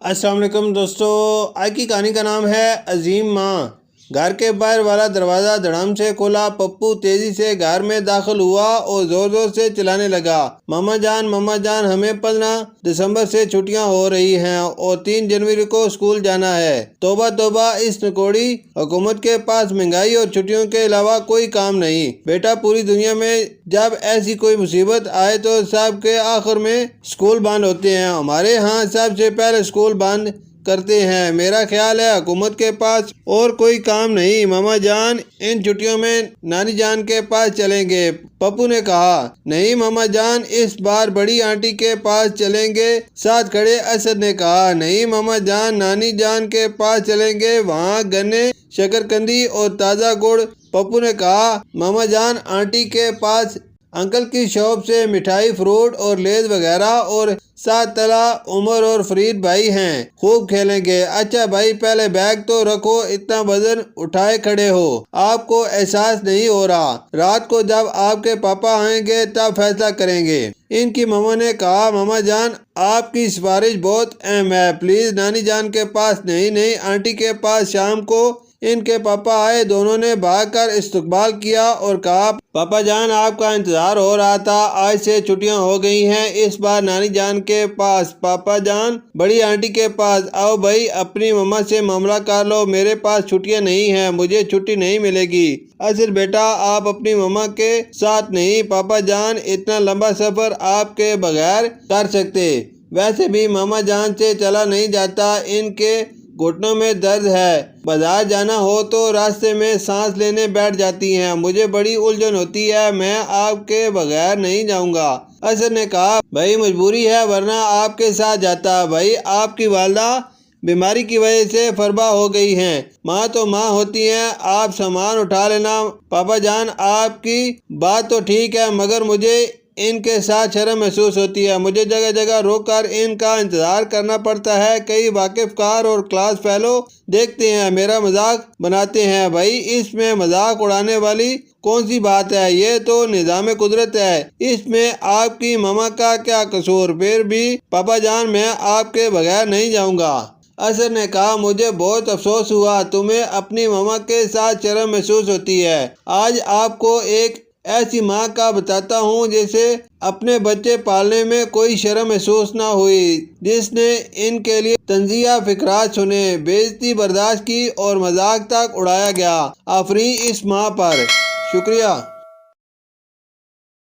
السلام علیکم دوستو، آج کی کہانی کا نام ہے عظیم ماں۔ گھر کے باہر والا دروازہ دھڑام سے کھولا۔ پپو تیزی سے گھر میں داخل ہوا اور زور زور سے چلانے لگا، ماما جان ہمیں 15 دسمبر سے چھٹیاں ہو رہی ہیں اور 3 جنوری کو اسکول جانا ہے۔ توبہ توبہ، اس نکوڑی حکومت کے پاس مہنگائی اور چھٹیوں کے علاوہ کوئی کام نہیں۔ بیٹا، پوری دنیا میں جب ایسی کوئی مصیبت آئے تو سب کے آخر میں اسکول بند ہوتے ہیں۔ ہمارے ہاں سب سے پہلے اسکول بند کرتے ہیں۔ میرا خیال ہے حکومت کے پاس اور کوئی کام نہیں۔ ماما جان ان چھٹیوں میں نانی جان کے پاس چلیں گے، پپو نے کہا۔ نہیں ماما جان، اس بار بڑی آنٹی کے پاس چلیں گے، ساتھ کھڑے اسد نے کہا۔ نہیں ماما جان، نانی جان کے پاس چلیں گے، وہاں گنے، شکرکندی اور تازہ گڑ، پپو نے کہا۔ ماما جان، آنٹی کے پاس انکل کی شاپ سے مٹھائی، فروٹ اور لیز وغیرہ، اور ساتھ تلا عمر اور فرید بھائی ہیں، خوب کھیلیں گے۔ اچھا بھائی، پہلے بیگ تو رکھو، اتنا وزن اٹھائے کھڑے ہو، آپ کو احساس نہیں ہو رہا؟ رات کو جب آپ کے پاپا آئیں گے تب فیصلہ کریں گے، ان کی ماما نے کہا۔ ماما جان، آپ کی سفارش بہت اہم ہے، پلیز نانی جان کے پاس نہیں، آنٹی کے پاس۔ شام کو ان کے پاپا آئے، دونوں نے بھاگ کر استقبال کیا اور کہا، پاپا جان آپ کا انتظار ہو رہا تھا، آج سے چھٹیاں ہو گئی ہیں، اس بار نانی جان کے پاس، پاپا جان بڑی آنٹی کے پاس۔ آؤ بھائی، اپنی ماما سے معاملہ کر لو، میرے پاس چھٹیاں نہیں ہیں، مجھے چھٹی نہیں ملے گی۔ اصل بیٹا، آپ اپنی ماما کے ساتھ نہیں، پاپا جان اتنا لمبا سفر آپ کے بغیر کر سکتے، ویسے بھی ماما جان سے چلا نہیں جاتا، ان کے گھٹنوں میں درد ہے، بازار جانا ہو تو راستے میں سانس لینے بیٹھ جاتی ہیں، مجھے بڑی الجھن ہوتی ہے، میں آپ کے بغیر نہیں جاؤں گا۔ اسد نے کہا، بھائی مجبوری ہے ورنہ آپ کے ساتھ جاتا۔ بھائی، آپ کی والدہ بیماری کی وجہ سے فربا ہو گئی ہیں، ماں تو ماں ہوتی ہیں، آپ سامان اٹھا لینا۔ پاپا جان، آپ کی بات تو ٹھیک ہے، مگر مجھے ان کے ساتھ شرم محسوس ہوتی ہے، مجھے جگہ جگہ روک کر ان کا انتظار کرنا پڑتا ہے، کئی واقف کار اور کلاس فیلو دیکھتے ہیں، میرا مذاق بناتے ہیں۔ بھائی، اس میں مذاق اڑانے والی کون سی بات ہے؟ یہ تو نظام قدرت ہے، اس میں آپ کی ماما کا کیا قصور؟ پھر بھی پاپا جان، میں آپ کے بغیر نہیں جاؤں گا۔ اسد نے کہا، مجھے بہت افسوس ہوا، تمہیں اپنی ماما کے ساتھ شرم محسوس ہوتی ہے۔ آج آپ کو ایک ایسی ماں کا بتاتا ہوں جسے اپنے بچے پالنے میں کوئی شرم محسوس نہ ہوئی، جس نے ان کے لیے طنزیہ فقرات سنے، بےعزتی برداشت کی اور مذاق تک اڑایا گیا۔ آفرین اس ماں پر۔ شکریہ۔